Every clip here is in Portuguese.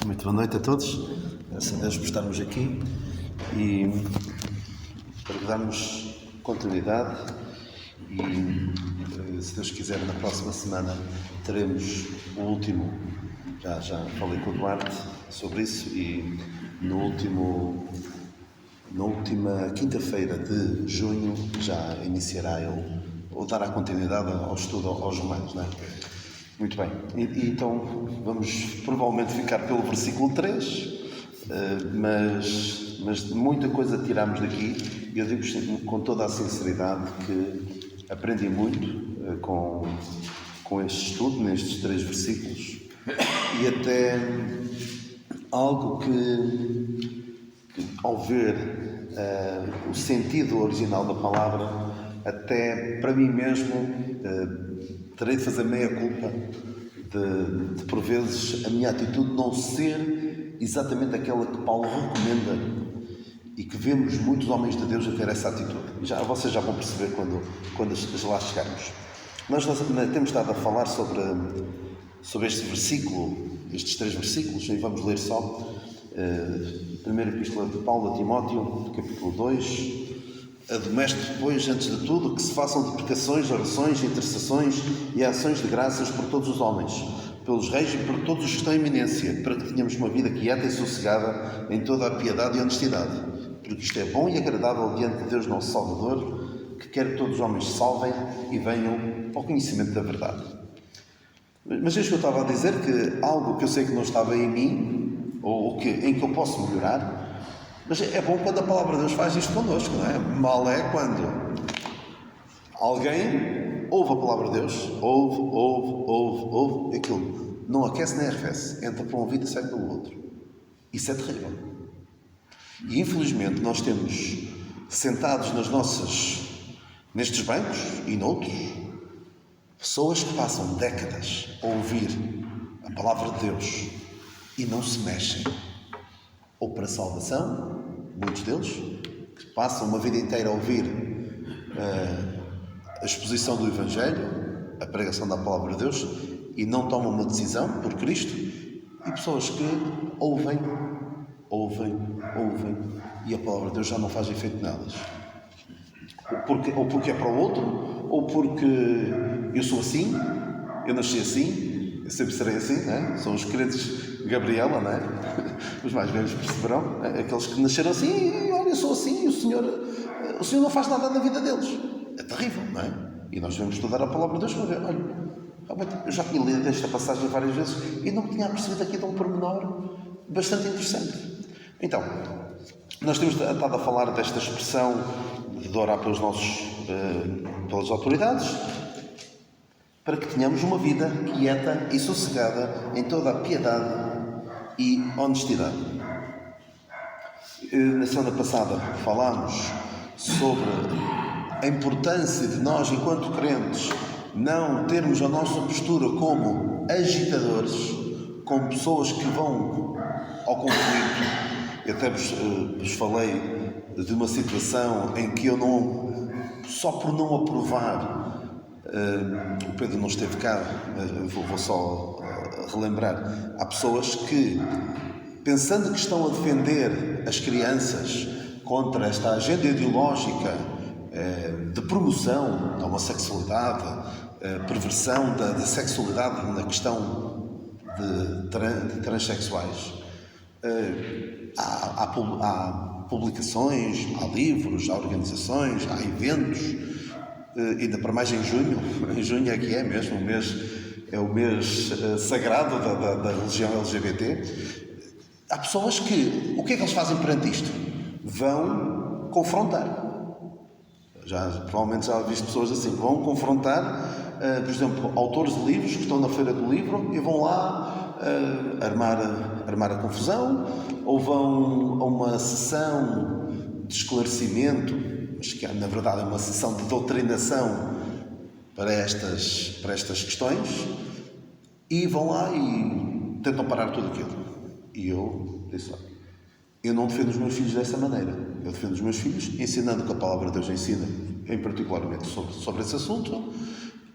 Muito boa noite a todos, graças a Deus por estarmos aqui e para darmos continuidade e, se Deus quiser, na próxima semana teremos o último, já falei com o Duarte sobre isso, e na última quinta-feira de junho já iniciará ou dará continuidade ao estudo aos Romanos, não é? Muito bem, então vamos provavelmente ficar pelo versículo 3, mas muita coisa tiramos daqui e eu digo com toda a sinceridade que aprendi muito com este estudo, nestes 3 versículos, e até algo que ao ver o sentido original da palavra, até para mim mesmo terei de fazer meia-culpa de por vezes a minha atitude não ser exatamente aquela que Paulo recomenda e que vemos muitos homens de Deus a ter essa atitude. Vocês já vão perceber quando lá chegarmos. Nós temos estado a falar sobre este versículo, estes 3 versículos, e vamos ler só primeira epístola de Paulo a Timóteo, capítulo 2. Admoeste, pois, antes de tudo, que se façam duplicações, orações, intercessões e ações de graças por todos os homens, pelos reis e por todos os que estão em eminência, para que tenhamos uma vida quieta e sossegada em toda a piedade e honestidade. Porque isto é bom e agradável diante de Deus nosso Salvador, que quer que todos os homens se salvem e venham ao conhecimento da verdade. Mas isto que eu estava a dizer, que algo que eu sei que não estava em mim, ou em que eu posso melhorar. Mas é bom quando a palavra de Deus faz isto connosco, não é? Mal é quando alguém ouve a palavra de Deus, ouve, aquilo não aquece nem arrefece, entra por um ouvido e sai pelo outro. Isso é terrível. E infelizmente nós temos sentados nestes bancos e noutros, pessoas que passam décadas a ouvir a palavra de Deus e não se mexem. Ou para salvação, muitos deles, que passam uma vida inteira a ouvir a exposição do Evangelho, a pregação da palavra de Deus, e não tomam uma decisão por Cristo, e pessoas que ouvem, e a palavra de Deus já não faz efeito nelas. Ou porque é para o outro, ou porque eu sou assim, eu nasci assim, eu sempre serei assim, não é? São os crentes Gabriela, não é? Os mais velhos perceberão, aqueles que nasceram assim, olha, eu sou assim, e o Senhor não faz nada na vida deles. É terrível, não é? E nós devemos estudar a palavra de Deus para ver, olha, eu já tinha lido esta passagem várias vezes e não me tinha percebido aqui de um pormenor bastante interessante. Então, nós temos estado a falar desta expressão de orar pelas autoridades, para que tenhamos uma vida quieta e sossegada em toda a piedade e honestidade. Na semana passada falámos sobre a importância de nós, enquanto crentes, não termos a nossa postura como agitadores, como pessoas que vão ao conflito. Eu até vos falei de uma situação em que eu só por não aprovar, o Pedro não esteve cá, vou só relembrar. Há pessoas que, pensando que estão a defender as crianças contra esta agenda ideológica de promoção da homossexualidade, perversão da sexualidade na questão de transexuais, há publicações, há livros, há organizações, há eventos. Ainda para mais em junho é que é mesmo, o mês sagrado da religião LGBT. Há pessoas que, o que é que eles fazem perante isto? Vão confrontar. Provavelmente já visto pessoas assim, vão confrontar, por exemplo, autores de livros que estão na feira do livro e vão lá armar a confusão, ou vão a uma sessão de esclarecimento, mas que na verdade é uma sessão de doutrinação para estas questões, e vão lá e tentam parar tudo aquilo. E eu disse, eu não defendo os meus filhos dessa maneira. Eu defendo os meus filhos ensinando o que a palavra de Deus ensina, em particularmente sobre esse assunto,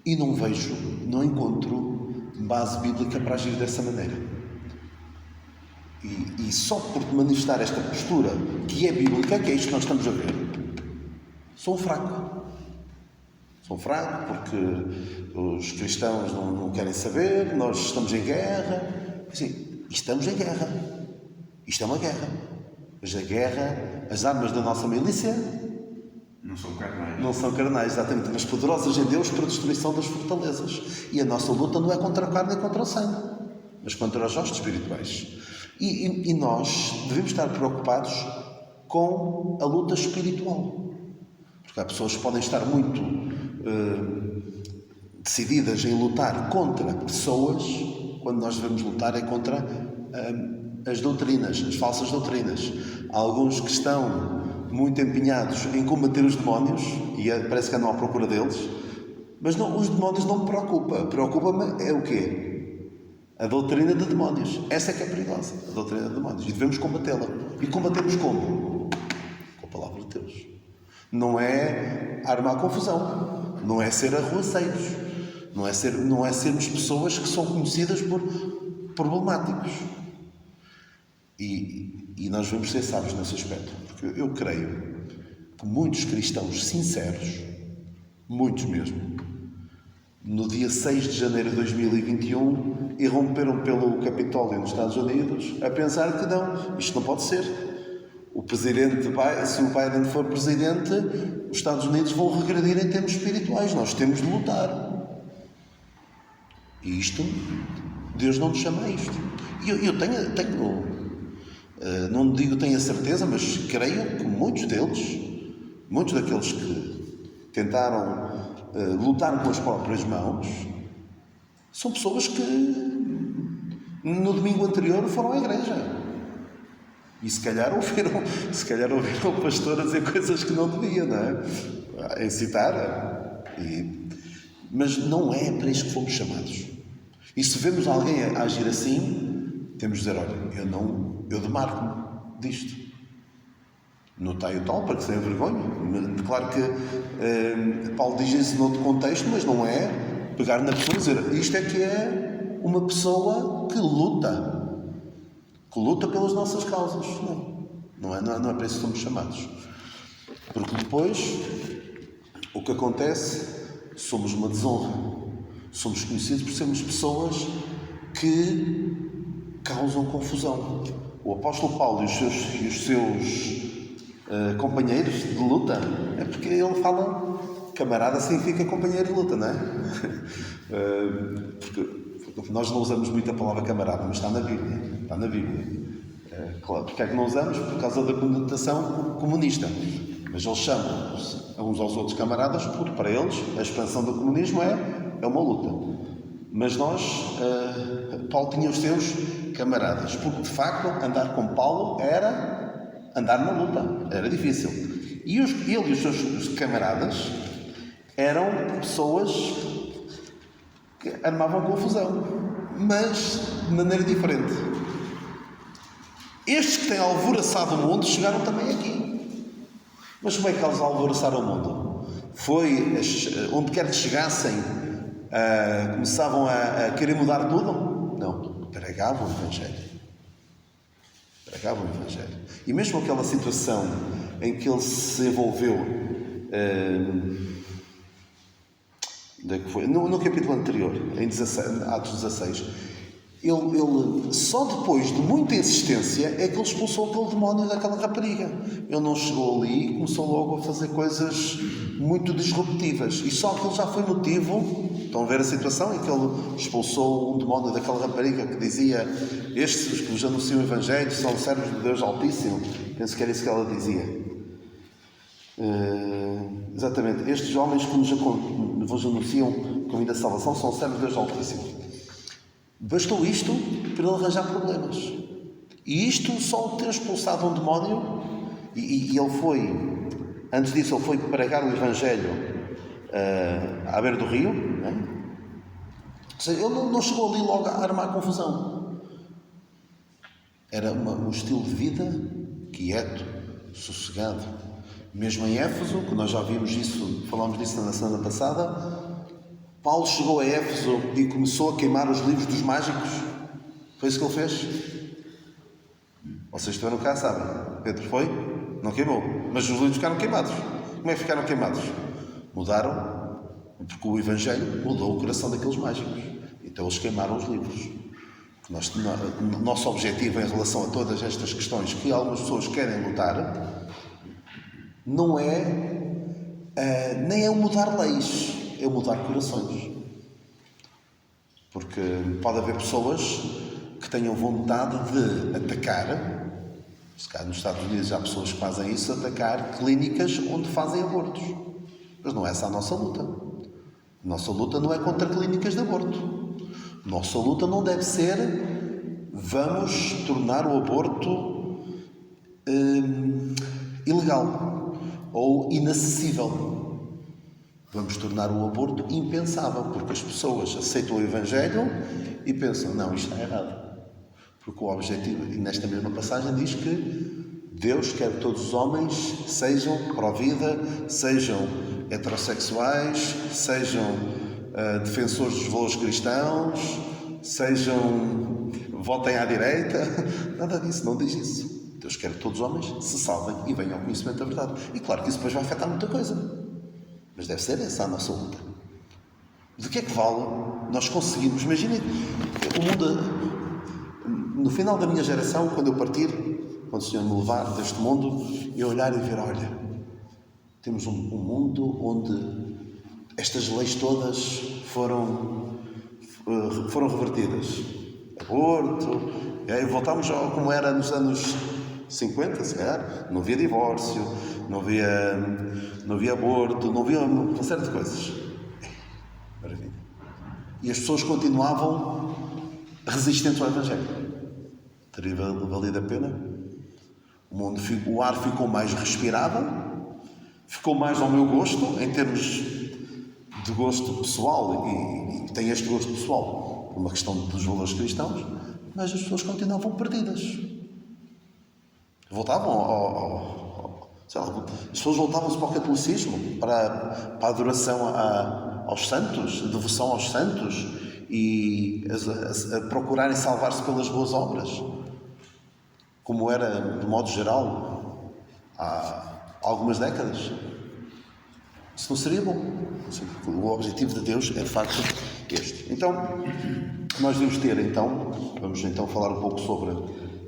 e não encontro base bíblica para agir dessa maneira. E só por manifestar esta postura que é bíblica, que é isto que nós estamos a ver, sou um fraco. Sou um fraco porque os cristãos não querem saber, nós estamos em guerra. Assim, estamos em guerra. Isto é uma guerra. Mas a guerra, as armas da nossa milícia não são carnais. Não são carnais, exatamente, mas poderosas em Deus para a destruição das fortalezas. E a nossa luta não é contra a carne nem contra o sangue, mas contra os hostes espirituais. E nós devemos estar preocupados com a luta espiritual. Porque há pessoas que podem estar muito decididas em lutar contra pessoas, quando nós devemos lutar é contra as doutrinas, as falsas doutrinas. Há alguns que estão muito empenhados em combater os demónios, e parece que andam à procura deles, mas não, os demónios não me preocupam. Preocupa-me é o quê? A doutrina de demónios. Essa é que é perigosa, a doutrina de demónios. E devemos combatê-la. E combatemos como? Com a palavra de Deus. Não é armar confusão. Não é ser arruaceiros. Não é sermos pessoas que são conhecidas por problemáticos. E nós vamos ser sábios nesse aspecto. Porque eu creio que muitos cristãos sinceros, muitos mesmo, no dia 6 de janeiro de 2021, irromperam pelo Capitólio nos Estados Unidos a pensar que não, isto não pode ser. O presidente, se o Biden for presidente, os Estados Unidos vão regredir em termos espirituais. Nós temos de lutar. E isto, Deus não nos chama a isto. E eu tenho não digo tenho a certeza, mas creio que muitos daqueles que tentaram lutar com as próprias mãos, são pessoas que no domingo anterior foram à igreja. E se calhar ouviram o pastor a dizer coisas que não devia, não é? A incitar. Mas não é para isso que fomos chamados. E se vemos alguém a agir assim, temos de dizer, olha, eu demarco-me disto. Não está o tal, para que se tenha vergonha. Claro que Paulo diz isso noutro contexto, mas não é pegar na pessoa e dizer, isto é que é uma pessoa que luta pelas nossas causas. Não é para isso que somos chamados. Porque depois, o que acontece, somos uma desonra. Somos conhecidos por sermos pessoas que causam confusão. O apóstolo Paulo e os seus companheiros de luta, é porque ele fala camarada significa companheiro de luta, não é? Porque nós não usamos muito a palavra camarada, mas está na Bíblia. Claro, porque é que não usamos? Por causa da conotação comunista. Mas eles chamam uns aos outros camaradas, porque para eles a expansão do comunismo é uma luta. Mas Paulo tinha os seus camaradas, porque de facto andar com Paulo era andar na luta, era difícil. E ele e os seus camaradas eram pessoas que armavam confusão, mas de maneira diferente. Estes que têm alvoroçado o mundo chegaram também aqui. Mas como é que eles alvoroçaram o mundo? Foi onde quer que chegassem, começavam a querer mudar tudo? Não, pregavam o Evangelho. E mesmo aquela situação em que ele se envolveu, no capítulo anterior, em Atos 16, ele só depois de muita insistência é que ele expulsou aquele demónio daquela rapariga. Ele não chegou ali e começou logo a fazer coisas muito disruptivas. E só aquilo já foi motivo. Estão a ver a situação em que ele expulsou um demónio daquela rapariga que dizia: estes que vos anunciam o Evangelho são servos de Deus Altíssimo. Penso que era isso que ela dizia. Exatamente. Estes homens que vos anunciam o caminho da salvação são servos de Deus Altíssimo. Bastou isto para ele arranjar problemas. E isto só ter expulsado um demónio, e ele foi, antes disso, ele foi pregar o Evangelho à beira do rio, né? Ou seja, ele não chegou ali logo a armar confusão. Era um estilo de vida quieto, sossegado. Mesmo em Éfeso, que nós já vimos isso, falámos disso na semana passada, Paulo chegou a Éfeso e começou a queimar os livros dos mágicos. Foi isso que ele fez? Vocês estiveram cá, sabem. Pedro foi, não queimou. Mas os livros ficaram queimados. Como é que ficaram queimados? Mudaram, porque o Evangelho mudou o coração daqueles mágicos. Então eles queimaram os livros. O nosso objetivo em relação a todas estas questões que algumas pessoas querem lutar, não é, nem é o mudar leis, é o mudar corações. Porque pode haver pessoas que tenham vontade de atacar, se calhar nos Estados Unidos há pessoas que fazem isso, atacar clínicas onde fazem abortos. Mas não é essa a nossa luta. A nossa luta não é contra clínicas de aborto. A nossa luta não deve ser vamos tornar o aborto ilegal ou inacessível. Vamos tornar o aborto impensável, porque as pessoas aceitam o Evangelho e pensam, não, isto está errado. Porque o objetivo, e nesta mesma passagem diz que Deus quer que todos os homens sejam pró-vida, sejam heterossexuais, sejam defensores dos valores cristãos, votem à direita. Nada disso, não diz isso. Deus quer que todos os homens se salvem e venham ao conhecimento da verdade. E claro que isso depois vai afetar muita coisa. Mas deve ser essa a nossa luta. De que é que vale nós conseguimos? Imaginem o mundo. No final da minha geração, quando eu partir, quando o Senhor me levar deste mundo, eu olhar e ver, olha, temos um mundo onde estas leis todas foram revertidas. Aborto, e aí voltámos ao como era nos anos 50, se calhar. Não havia divórcio, não havia aborto, não havia uma série de coisas. Maravilha. E as pessoas continuavam resistentes ao Evangelho. Teria valido a pena? O ar ficou mais respirável, ficou mais ao meu gosto, em termos de gosto pessoal, e tem este gosto pessoal, por uma questão dos valores cristãos, mas as pessoas continuavam perdidas. Voltavam sei lá, as pessoas voltavam-se para o catolicismo, para a adoração aos santos, a devoção aos santos, e a procurarem salvar-se pelas boas obras, como era, de modo geral, há algumas décadas. Isso não seria bom. O objetivo de Deus é, de facto, este. Então, nós devemos ter, vamos falar um pouco sobre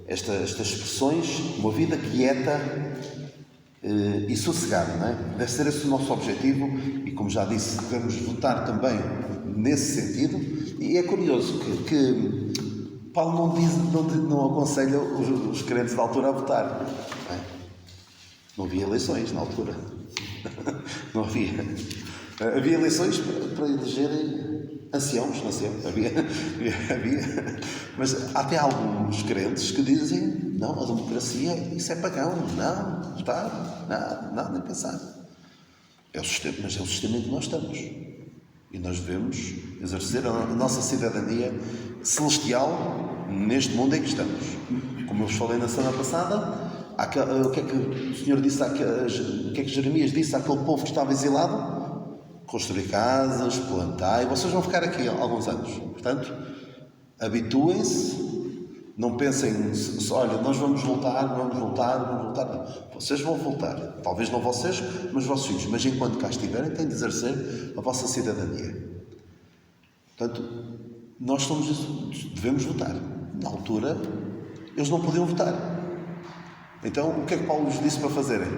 estas expressões, uma vida quieta e sossegada, não é? Deve ser esse o nosso objetivo e, como já disse, devemos votar também nesse sentido. E é curioso que Paulo não aconselha os crentes da altura a votar. Não é? Não havia eleições na altura. Não havia. Havia eleições para elegerem anciãos, havia. Mas há até alguns crentes que dizem, não, a democracia, isso é pagão, não, votar, nada, nem pensar. É o sistema, mas é o sistema em que nós estamos. E nós devemos exercer a nossa cidadania celestial neste mundo em que estamos. Como eu vos falei na semana passada, o que é que o Senhor disse, o que é que Jeremias disse àquele povo que estava exilado? Construir casas, plantar, e vocês vão ficar aqui alguns anos. Portanto, habituem-se, não pensem, olha, nós vamos voltar. Não. Vocês vão voltar. Talvez não vocês, mas os vossos filhos. Mas enquanto cá estiverem, têm de exercer a vossa cidadania. Portanto, nós devemos votar. Na altura, eles não podiam votar. Então, o que é que Paulo lhes disse para fazerem?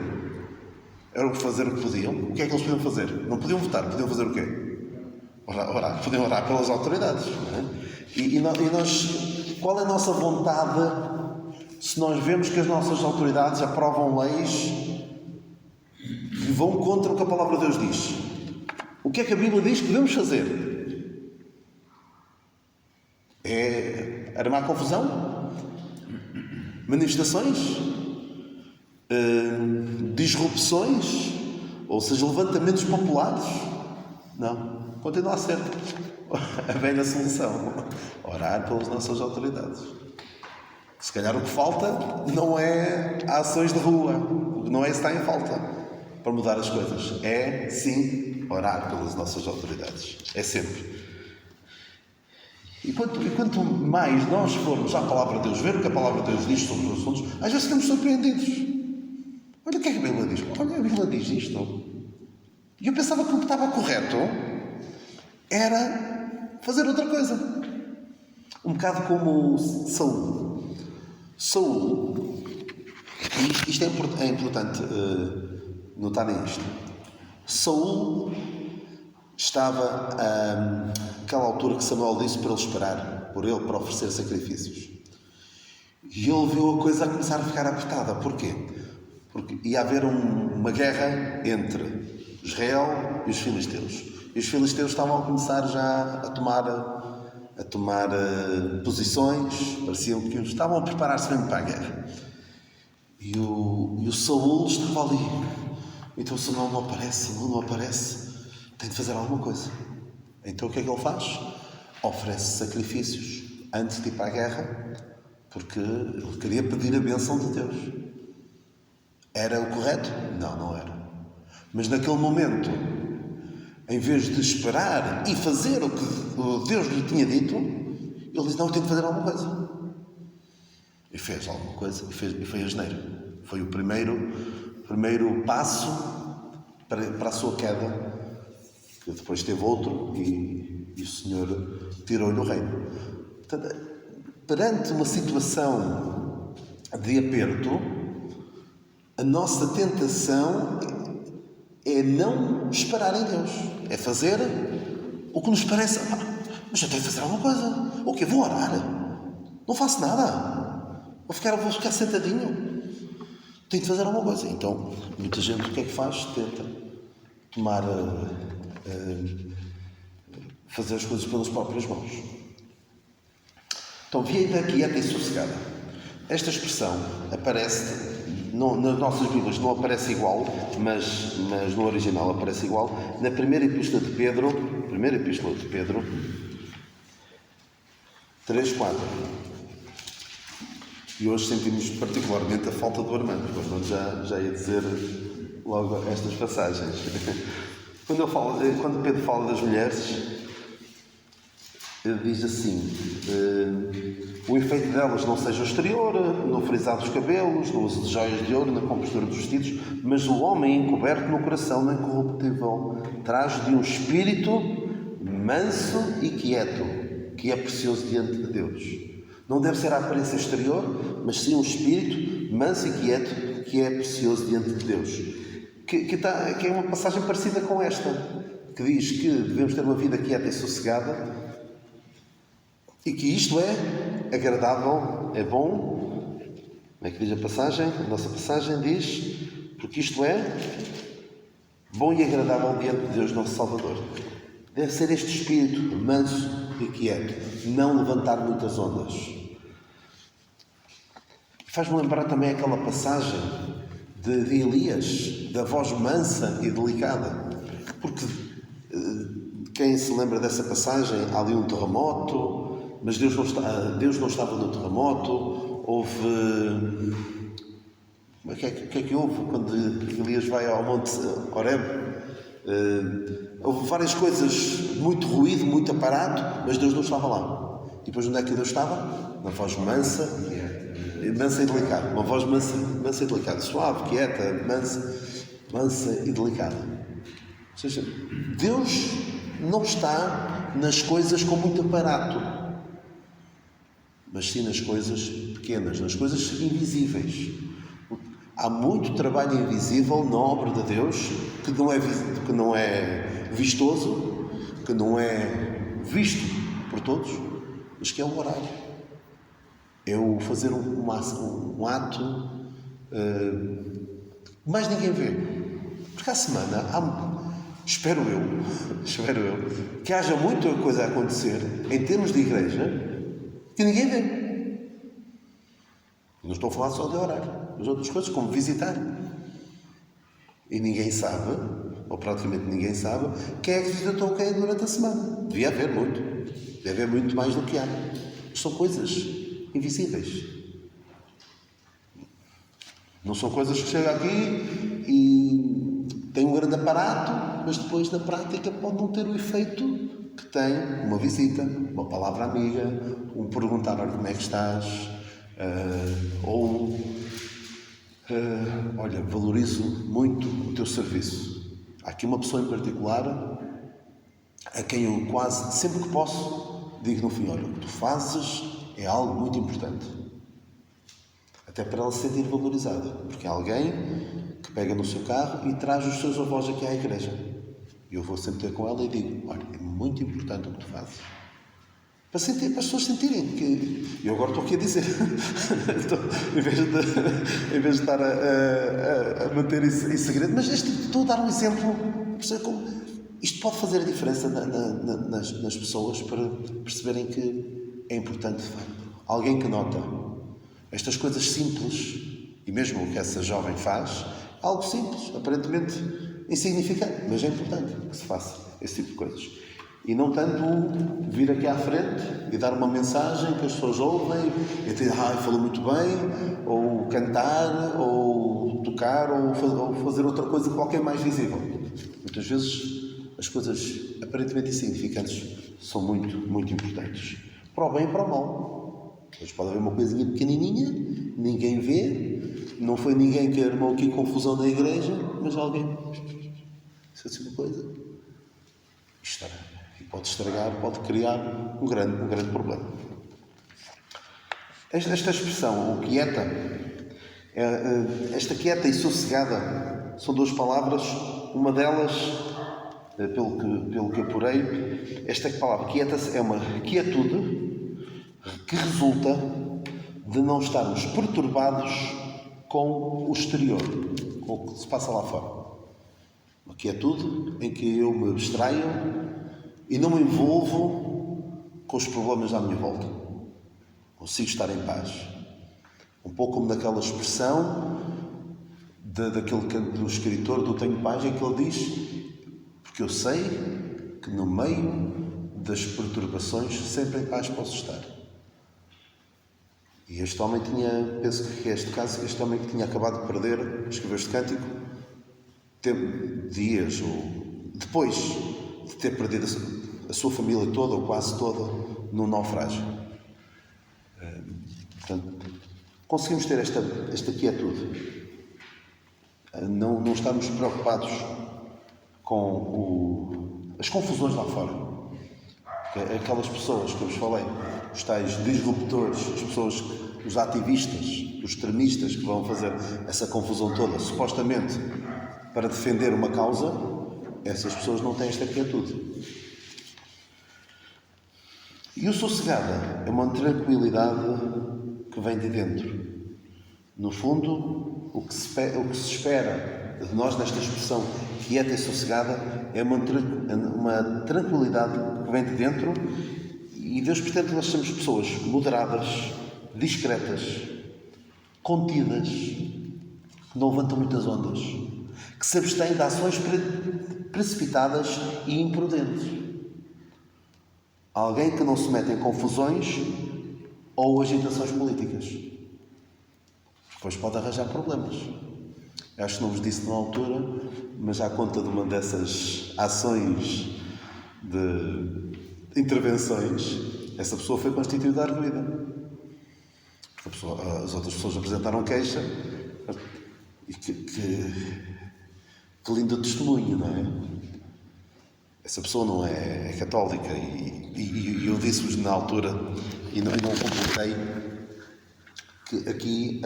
Era fazer o que podiam. O que é que eles podiam fazer? Não podiam votar. Podiam fazer o quê? Orar. Podiam orar pelas autoridades. Não é? E nós, qual é a nossa vontade se nós vemos que as nossas autoridades aprovam leis que vão contra o que a palavra de Deus diz? O que é que a Bíblia diz que devemos fazer? É armar confusão? Manifestações? Disrupções? Ou seja, levantamentos populares? Não. Continua a ser a velha solução. Orar pelas nossas autoridades. Se calhar o que falta não é ações de rua. Não é isso que está em falta para mudar as coisas. É, sim, orar pelas nossas autoridades. É sempre. E quanto mais nós formos à Palavra de Deus, ver o que a Palavra de Deus diz sobre os assuntos, às vezes ficamos surpreendidos. Olha o que é que a Bíblia diz. Olha, a Bíblia diz isto. E eu pensava que o que estava correto era fazer outra coisa. Um bocado como Saúl. Saúl, e isto é importante notarem isto. Saúl estava àquela altura que Samuel disse para ele esperar, por ele para oferecer sacrifícios. E ele viu a coisa a começar a ficar apertada. Porquê? Porque ia haver uma guerra entre Israel e os filisteus. E os filisteus estavam a começar já a tomar posições, pareciam que estavam a preparar-se mesmo para a guerra. E o Saúl estava ali. Então o Samuel não aparece, tem de fazer alguma coisa. Então o que é que ele faz? Oferece sacrifícios antes de ir para a guerra, porque ele queria pedir a bênção de Deus. Era o correto? Não, não era. Mas naquele momento, em vez de esperar e fazer o que Deus lhe tinha dito, ele disse, não, eu tenho de fazer alguma coisa. E fez alguma coisa, e foi asneiro. Foi o primeiro passo para a sua queda, que depois teve outro, e o Senhor tirou-lhe o reino. Portanto, perante uma situação de aperto, a nossa tentação é não esperar em Deus. É fazer o que nos parece. Mas eu tenho de fazer alguma coisa. O quê? Vou orar? Não faço nada. Vou ficar sentadinho. Tenho de fazer alguma coisa. Então, muita gente o que é que faz? Tenta fazer as coisas pelas próprias mãos. Então, vida quieta e sossegada. Esta expressão aparece, nas nossas Bíblias não aparece igual, mas no original aparece igual, na primeira epístola de Pedro 3:4. E hoje sentimos particularmente a falta do Armando, quando já ia dizer logo estas passagens. Quando Pedro fala das mulheres, ele diz assim, o efeito delas não seja o exterior, no frisado dos cabelos, no uso de joias de ouro, na compostura dos vestidos, mas o homem encoberto no coração, não incorruptível, traz de um espírito manso e quieto, que é precioso diante de Deus. Não deve ser a aparência exterior, mas sim um espírito manso e quieto, que é precioso diante de Deus. Que é uma passagem parecida com esta, que diz que devemos ter uma vida quieta e sossegada, e que isto é agradável, é bom. Como é que diz a passagem? A nossa passagem diz, porque isto é bom e agradável diante de Deus, nosso Salvador. Deve ser este espírito manso e quieto, não levantar muitas ondas. Faz-me lembrar também aquela passagem de Elias, da voz mansa e delicada. Porque quem se lembra dessa passagem, há ali um terremoto, mas Deus não estava no terremoto. Houve... O que é que houve quando Elias vai ao Monte Horeb? Houve várias coisas, muito ruído, muito aparato, mas Deus não estava lá. E depois onde é que Deus estava? Na voz mansa e delicada. Uma voz mansa e delicada. Suave, quieta, mansa e delicada. Ou seja, Deus não está nas coisas com muito aparato, mas sim nas coisas pequenas, nas coisas invisíveis. Há muito trabalho invisível na obra de Deus que não é vistoso, que não é visto por todos, mas que é o orar. É o fazer um ato que mais ninguém vê. Porque à semana espero eu que haja muita coisa a acontecer em termos de igreja que ninguém vê. Não estou a falar só de orar, mas outras coisas como visitar. E ninguém sabe, ou praticamente ninguém sabe, quem é que visitou quem durante a semana. Devia haver muito mais do que há. São coisas invisíveis. Não são coisas que chegam aqui e têm um grande aparato, mas depois na prática pode não ter o efeito que tem uma visita, uma palavra amiga, um perguntar como é que estás, olha, valorizo muito o teu serviço. Há aqui uma pessoa em particular a quem eu quase, sempre que posso, digo no fim, olha, o que tu fazes é algo muito importante. Até para ela se sentir valorizada, porque é alguém que pega no seu carro e traz os seus avós aqui à igreja. E eu vou sempre ter com ela e digo, olha, é muito importante o que tu fazes. Para as pessoas sentirem que... Eu agora estou aqui a dizer, em vez de estar a manter isso em segredo, mas estou a dar um exemplo, como isto pode fazer a diferença nas pessoas para perceberem que é importante, de facto. Alguém que nota estas coisas simples, e mesmo o que essa jovem faz, é algo simples, aparentemente insignificante, mas é importante que se faça esse tipo de coisas. E não tanto vir aqui à frente e dar uma mensagem que as pessoas ouvem e dizer, falou muito bem, ou cantar, ou tocar, ou fazer outra coisa qualquer mais visível. Muitas vezes as coisas aparentemente insignificantes são muito, muito importantes. Para o bem e para o mal. Mas pode haver uma coisinha pequenininha, ninguém vê, não foi ninguém que armou aqui confusão na igreja, mas alguém... Isso é assim uma coisa. E pode estragar, pode criar um grande problema. Esta expressão, o quieta, esta quieta e sossegada, são duas palavras. Uma delas, pelo que apurei, esta palavra quieta é uma quietude que resulta de não estarmos perturbados com o exterior, com o que se passa lá fora. Uma quietude em que eu me abstraio e não me envolvo com os problemas à minha volta. Consigo estar em paz. Um pouco como naquela expressão daquele canto do escritor do Tenho Paz, em que ele diz, porque eu sei que no meio das perturbações sempre em paz posso estar. E este homem penso que este homem que tinha acabado de perder, escreveu este cântico, dias ou depois de ter perdido a sua família toda, ou quase toda, num naufrágio. Portanto, conseguimos ter esta quietude. Não estamos preocupados com as confusões lá fora. Aquelas pessoas que eu vos falei, os tais disruptores, as pessoas, os ativistas, os extremistas que vão fazer essa confusão toda, supostamente para defender uma causa, essas pessoas não têm esta quietude. E o sossegada é uma tranquilidade que vem de dentro. No fundo, o que se espera de nós nesta expressão quieta e sossegada é uma tranquilidade que vem de dentro, e Deus pretende que nós sejamos pessoas moderadas, discretas, contidas, que não levantam muitas ondas, que se abstêm de ações precipitadas e imprudentes. Alguém que não se mete em confusões ou agitações políticas. Depois pode arranjar problemas. Acho que não vos disse na altura, mas à conta de uma dessas ações de intervenções, essa pessoa foi constituída arguida. As outras pessoas apresentaram queixa e que lindo testemunho, não é? Essa pessoa não é católica e eu disse-vos na altura e não completei que aqui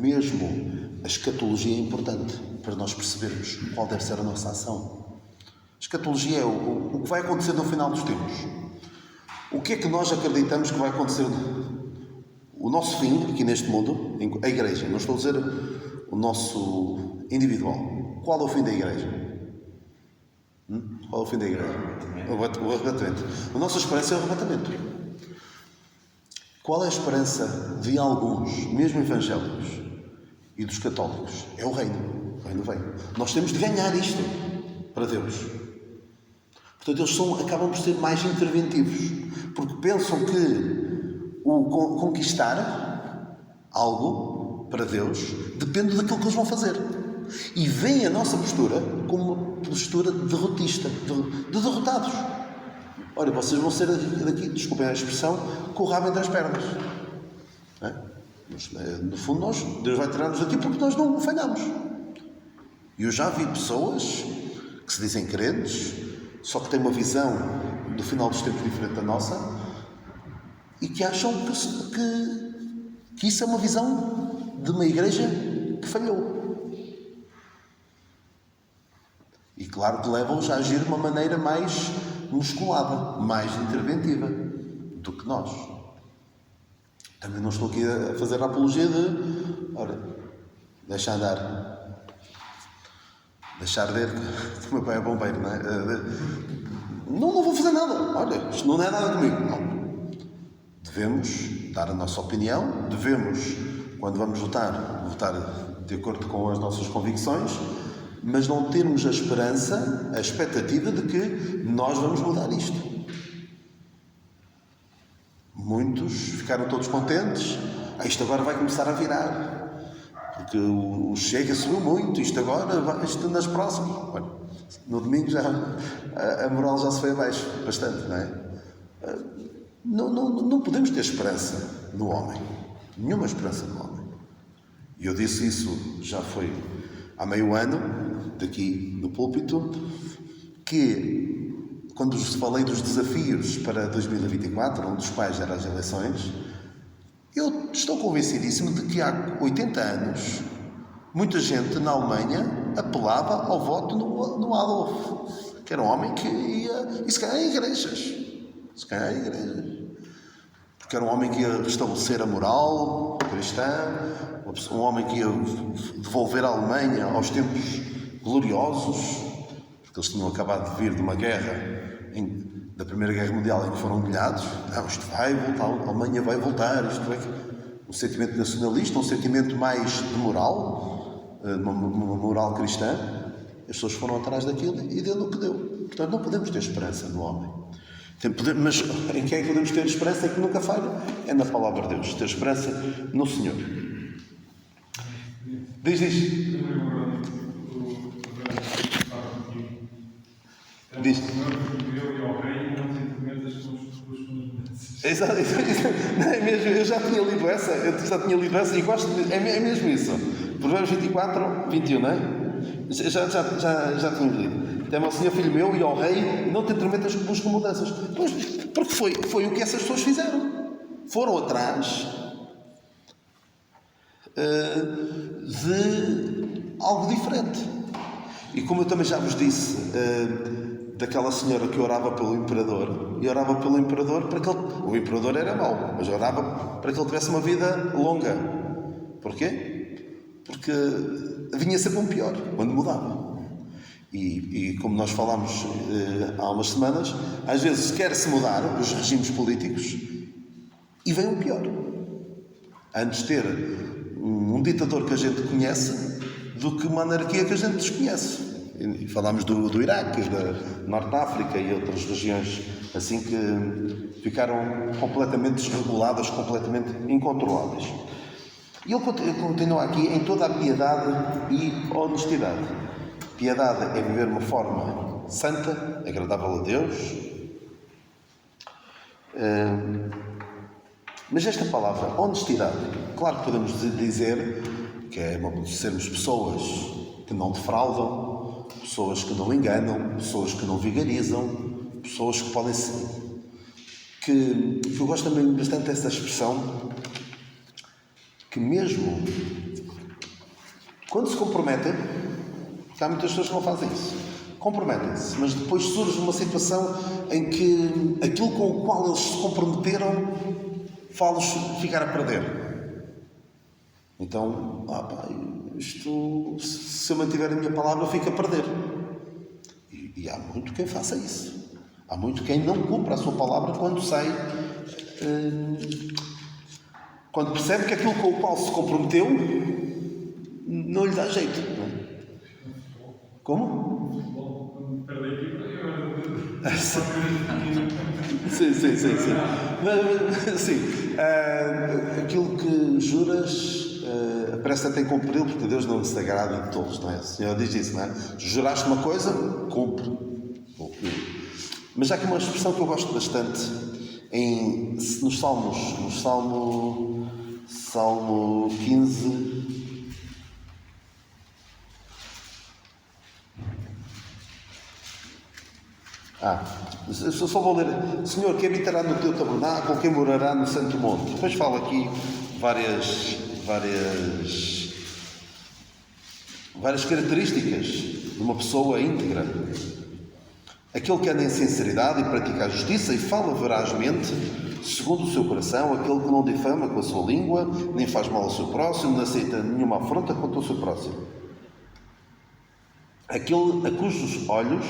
mesmo a escatologia é importante para nós percebermos qual deve ser a nossa ação. A escatologia é o que vai acontecer no final dos tempos. O que é que nós acreditamos que vai acontecer? O nosso fim aqui neste mundo, a Igreja, não estou a dizer o nosso individual. Qual é o fim da Igreja? Qual é o fim da Igreja? O arrebatamento. A nossa esperança é o arrebatamento. Qual é a esperança de alguns, mesmo evangélicos e dos católicos? É o reino. O reino vem. Nós temos de ganhar isto para Deus. Portanto, eles acabam por ser mais interventivos, porque pensam que o conquistar algo para Deus depende daquilo que eles vão fazer. E veem a nossa postura como uma postura derrotista, de derrotados. olha, vocês vão ser daqui, desculpem a expressão, com o rabo entre as pernas. Não é? Mas, no fundo, Deus vai tirar-nos daqui porque nós não falhamos. E eu já vi pessoas que se dizem crentes, só que têm uma visão do final dos tempos diferente da nossa e que acham que isso é uma visão de uma igreja que falhou. E claro que levam-os a agir de uma maneira mais musculada, mais interventiva do que nós. Também não estou aqui a fazer a apologia de, ora, deixa andar, deixar arder, que o meu pai é bombeiro, não é? Não vou fazer nada, olha, isto não é nada comigo. Não. Devemos dar a nossa opinião, devemos, quando vamos votar de acordo com as nossas convicções, mas não termos a esperança, a expectativa de que nós vamos mudar isto. Muitos ficaram todos contentes. Isto agora vai começar a virar. Porque o Chega subiu muito. Isto agora, isto nas próximas. Olha, no domingo já a moral já se foi abaixo. Bastante, não é? Não podemos ter esperança no homem. Nenhuma esperança no homem. E eu disse isso, já foi há meio ano, daqui no púlpito, que quando falei dos desafios para 2024, um dos quais eram as eleições, eu estou convencidíssimo de que há 80 anos muita gente na Alemanha apelava ao voto no Adolf, que era um homem que ia, e se calhar em igrejas, porque era um homem que ia restabelecer a moral cristã, um homem que ia devolver a Alemanha aos tempos gloriosos, porque eles tinham acabado de vir de uma guerra, da Primeira Guerra Mundial, em que foram humilhados. Isto vai voltar, a Alemanha vai voltar, isto é um sentimento nacionalista, um sentimento mais de moral, uma moral cristã. As pessoas foram atrás daquilo e deu no que deu. Portanto, não podemos ter esperança no homem. Mas em quem é que podemos ter esperança? É que nunca falha. É na palavra de Deus. Ter esperança no Senhor. Diz. Diz. Exato. Não, é mesmo, eu já tinha lido essa, e gosto de, é mesmo isso. Provérbios 24, 21, não é? Já tinha lido. Teme ao Senhor, filho meu, e ao rei, não te intrometas que buscam mudanças. Pois, porque foi o que essas pessoas fizeram. Foram atrás de algo diferente. E como eu também já vos disse, daquela senhora que orava pelo imperador, e orava pelo imperador para que o imperador era mau, mas orava para que ele tivesse uma vida longa. Porquê? Porque vinha sempre um pior quando mudava. E como nós falámos há umas semanas, às vezes quer-se mudar os regimes políticos e vem um pior. Antes ter um ditador que a gente conhece do que uma anarquia que a gente desconhece. E falámos do Iraque, da Norte de África e outras regiões assim que ficaram completamente desreguladas, completamente incontroláveis. E ele continua aqui em toda a piedade e honestidade. Piedade é viver de uma forma santa, agradável a Deus. Mas esta palavra, honestidade, claro que podemos dizer que é sermos pessoas que não defraudam, pessoas que não enganam, pessoas que não vigarizam, pessoas que podem ser. Que eu gosto também bastante dessa expressão, que mesmo quando se comprometem, há muitas pessoas que não fazem isso, comprometem-se, mas depois surge uma situação em que aquilo com o qual eles se comprometeram faz-los ficar a perder. Então, isto, se eu mantiver a minha palavra, fica a perder. E há muito quem faça isso. Há muito quem não cumpra a sua palavra quando sai, quando percebe que aquilo com o qual se comprometeu não lhe dá jeito. Não é? Como? Sim. Sim. Aquilo que juras, apressa-te em cumpri-lo, porque Deus não se agrada de todos, não é? O Senhor diz isso, não é? Juraste uma coisa, cumpre. Mas há aqui uma expressão que eu gosto bastante nos Salmos, no Salmo 15. Eu só vou ler. Senhor, que habitará no teu tabernáculo, quem morará no santo monte. Depois falo aqui várias características de uma pessoa íntegra. Aquele que anda em sinceridade e pratica a justiça e fala verazmente, segundo o seu coração, aquele que não difama com a sua língua, nem faz mal ao seu próximo, não aceita nenhuma afronta contra o seu próximo. Aquele a cujos olhos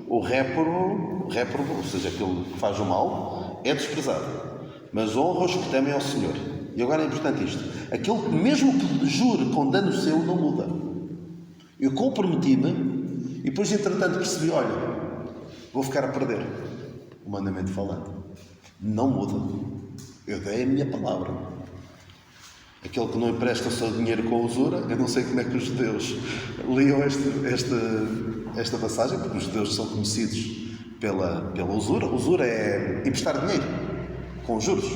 o réprobo, ou seja, aquele que faz o mal, é desprezado, mas honra os que temem ao Senhor. E agora é importante isto: aquele que, mesmo que jure com dano seu, não muda. Eu comprometi-me e depois, entretanto, percebi: olha, vou ficar a perder, humanamente falando. Não muda. Eu dei a minha palavra. Aquele que não empresta o seu dinheiro com usura, eu não sei como é que os judeus liam esta passagem, porque os judeus são conhecidos pela usura. Usura é emprestar dinheiro, com juros.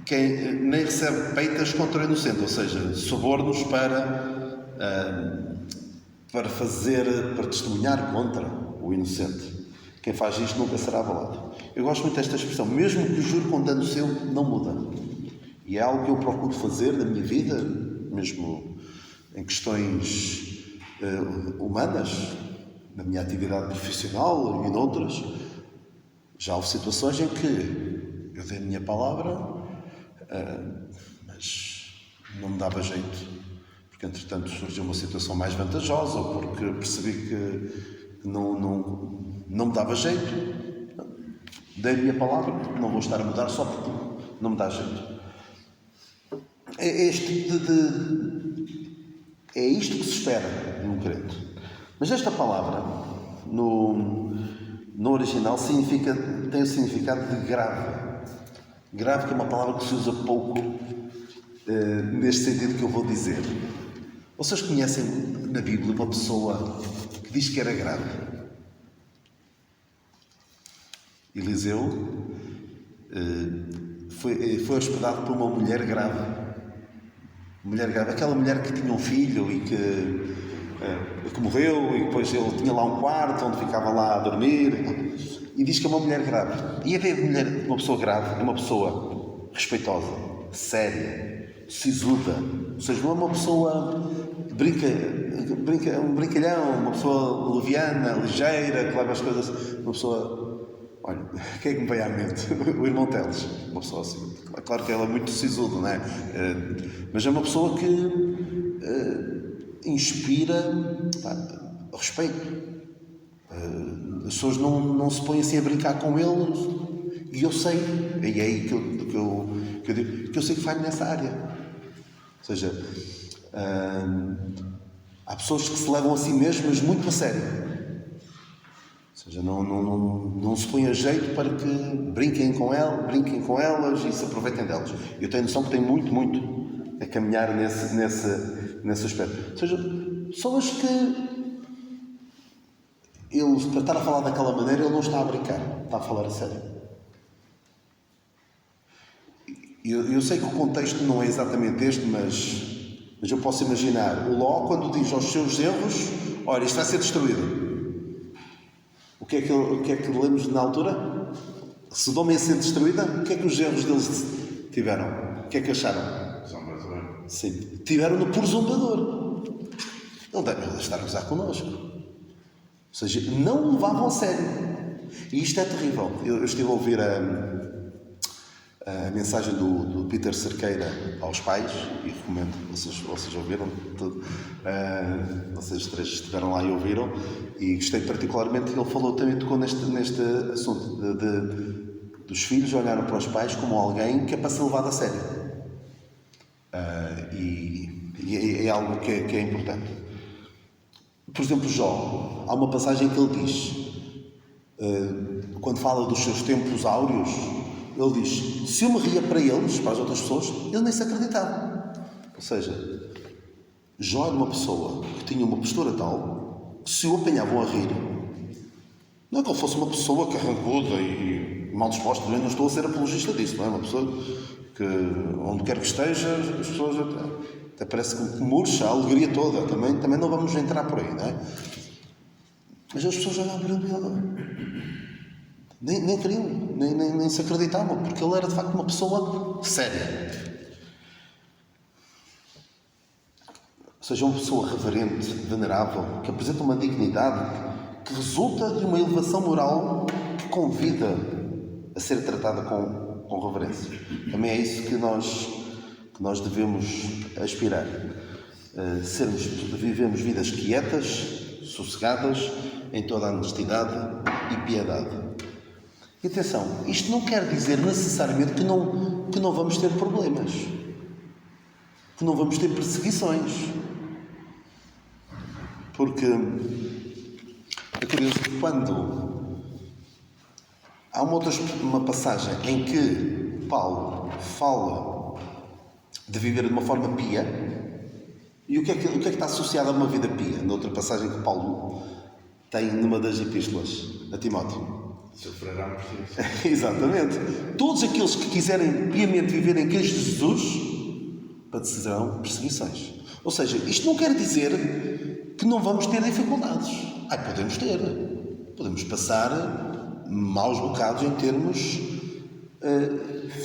Quem nem recebe peitas contra o inocente, ou seja, subornos para testemunhar contra o inocente. Quem faz isto nunca será abalado. Eu gosto muito desta expressão: mesmo que o juro com dano seu, não muda. E é algo que eu procuro fazer na minha vida, mesmo em questões humanas, na minha atividade profissional e noutras. Já houve situações em que eu dei a minha palavra, mas não me dava jeito, porque entretanto surgiu uma situação mais vantajosa, ou porque percebi que não me dava jeito. Dei a minha palavra, não vou estar a mudar só porque não me dá jeito. É isto que se espera de um crente. Mas esta palavra, no original, tem o significado de grave. Grave, que é uma palavra que se usa pouco neste sentido que eu vou dizer. Vocês conhecem na Bíblia uma pessoa que diz que era grave? Eliseu foi hospedado por uma mulher grave. Aquela mulher que tinha um filho e que morreu, e depois ele tinha lá um quarto onde ficava lá a dormir, e diz que é uma mulher grave. E a uma pessoa grave é uma pessoa respeitosa, séria, sisuda, ou seja, não é uma pessoa um brincalhão, uma pessoa leviana, ligeira, que leva as coisas, uma pessoa... Olha, quem é que me veio à mente? O irmão Teles, uma pessoa assim. Claro que ela é muito sisudo, não é? Mas é uma pessoa que inspira respeito. As pessoas não se põem assim a brincar com eles, e eu sei, e é aí que eu digo, que eu sei que falho nessa área. Ou seja, há pessoas que se levam a si mesmas muito a sério. Ou seja, não se põe a jeito para que brinquem com elas e se aproveitem delas. Eu tenho noção que tem muito a caminhar nesse aspecto. Ou seja, pessoas que ele, para estar a falar daquela maneira, ele não está a brincar, está a falar a sério. Eu sei que o contexto não é exatamente este, mas eu posso imaginar o Ló, quando diz aos seus erros: olha, isto vai ser destruído. O que é que lemos na altura? Sodoma ia ser destruída? O que é que os erros deles tiveram? O que é que acharam? Zombador. Sim. Tiveram-no por zombador. Ele deve estar a gozar connosco. Ou seja, não o levavam a sério. E isto é terrível. Eu estive a ouvir a mensagem do Peter Cerqueira aos pais, e recomendo, vocês ouviram tudo, vocês três estiveram lá e ouviram, e gostei particularmente que ele falou, também tocou neste assunto dos filhos olharam para os pais como alguém que é para ser levado a sério, e é algo que é importante. Por exemplo, Jó, há uma passagem que ele diz, quando fala dos seus tempos áureos, ele diz: se eu me ria para eles, para as outras pessoas, ele nem se acreditava. Ou seja, Jó era uma pessoa que tinha uma postura tal que, se o apanhavam a rir, Não é que ele fosse uma pessoa carrancuda e mal disposta, também não estou a ser apologista disso, não é? Uma pessoa que, onde quer que esteja, as pessoas até parece que murcha a alegria toda. Também não vamos entrar por aí, não é? Mas as pessoas olhavam para ele, nem queriam, nem se acreditavam, porque ele era de facto uma pessoa séria. Ou seja, uma pessoa reverente, venerável, que apresenta uma dignidade que resulta de uma elevação moral que convida a ser tratada com reverência. Também é isso que nós devemos aspirar. Vivemos vidas quietas, sossegadas, em toda a honestidade e piedade. E atenção, isto não quer dizer necessariamente que não vamos ter problemas, que não vamos ter perseguições. Porque é curioso que quando há uma passagem em que Paulo fala de viver de uma forma pia, e o que é que está associado a uma vida pia? Na outra passagem que Paulo tem numa das epístolas a Timóteo. Sofrerá perseguição. Exatamente. Todos aqueles que quiserem piamente viver em Cristo Jesus padecerão perseguições. Ou seja, isto não quer dizer que não vamos ter dificuldades. Podemos ter. Podemos passar maus bocados em termos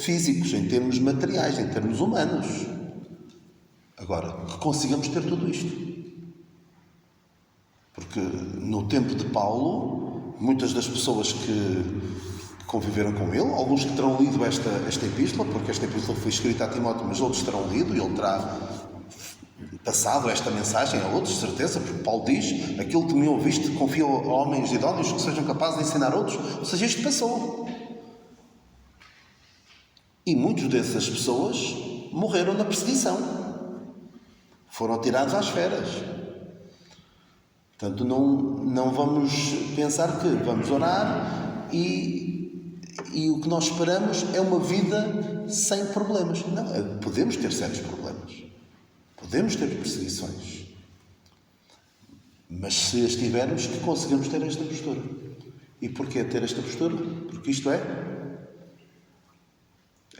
físicos, em termos materiais, em termos humanos. Agora, que consigamos ter tudo isto. Porque no tempo de Paulo, muitas das pessoas que conviveram com ele, alguns que terão lido esta epístola, porque esta epístola foi escrita a Timóteo, mas outros terão lido, e ele terá passado esta mensagem a outros, certeza, porque Paulo diz: aquilo que me ouviste, confio a homens idóneos que sejam capazes de ensinar outros. Ou seja, isto passou. E muitas dessas pessoas morreram na perseguição. Foram tirados às feras. Portanto, não vamos pensar que vamos orar e o que nós esperamos é uma vida sem problemas. Não, podemos ter certos problemas. Podemos ter perseguições. Mas se as tivermos, que consigamos ter esta postura. E porquê ter esta postura? Porque isto é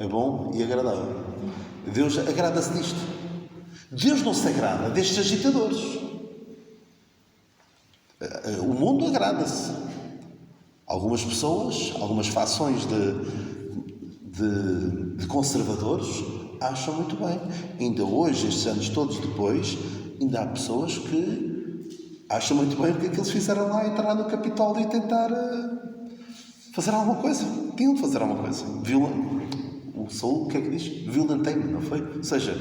bom e agradável. Deus agrada-se disto. Deus não se agrada destes agitadores. O mundo agrada-se. Algumas pessoas, algumas fações de conservadores acham muito bem. Ainda hoje, estes anos todos depois, ainda há pessoas que acham muito bem porque é que eles fizeram lá entrar no Capitólio e tentar fazer alguma coisa. Tinham de fazer alguma coisa. O Saul, o que é que diz? Violentei-me, não foi? Ou seja,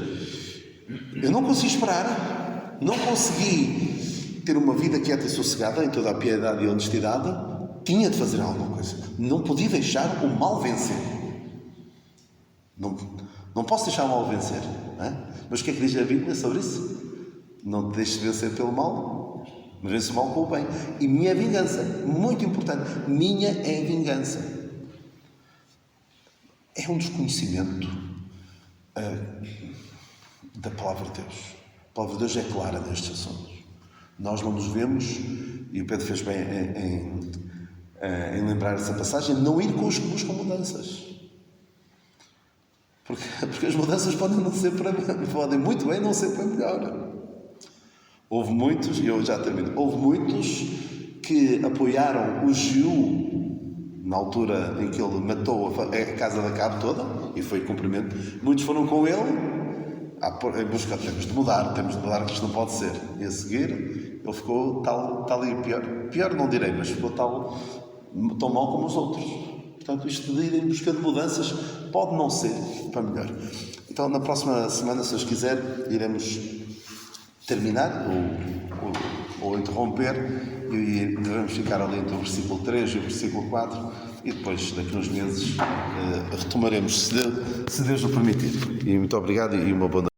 eu não consegui esperar, não consegui ter uma vida quieta e sossegada em toda a piedade e honestidade, tinha de fazer alguma coisa. Não podia deixar o mal vencer. Não posso deixar o mal vencer. Não é? Mas o que é que diz a Bíblia sobre isso? Não te deixes vencer pelo mal, mas vence o mal com o bem. E minha vingança, muito importante, minha é vingança. É um desconhecimento da Palavra de Deus. A Palavra de Deus é clara nestes assuntos. Nós não nos vemos, e o Pedro fez bem em lembrar essa passagem, não ir com os comuns com mudanças. Porque as mudanças podem muito bem não ser para melhor. Houve muitos, e eu já termino, houve muitos que apoiaram o Jeú na altura em que ele matou a casa da Acabe toda, e foi cumprimento. Muitos foram com ele em busca, temos de mudar, que isto não pode ser. E a seguir, ele ficou tal e pior não direi, mas ficou tão mal como os outros. Portanto, isto de ir em busca de mudanças pode não ser para melhor. Então, na próxima semana, se Deus quiser, iremos terminar ou interromper, e devemos ficar ali entre o versículo 3 e o versículo 4, e depois, daqui a uns meses, retomaremos, se Deus o permitir. E muito obrigado e uma boa noite.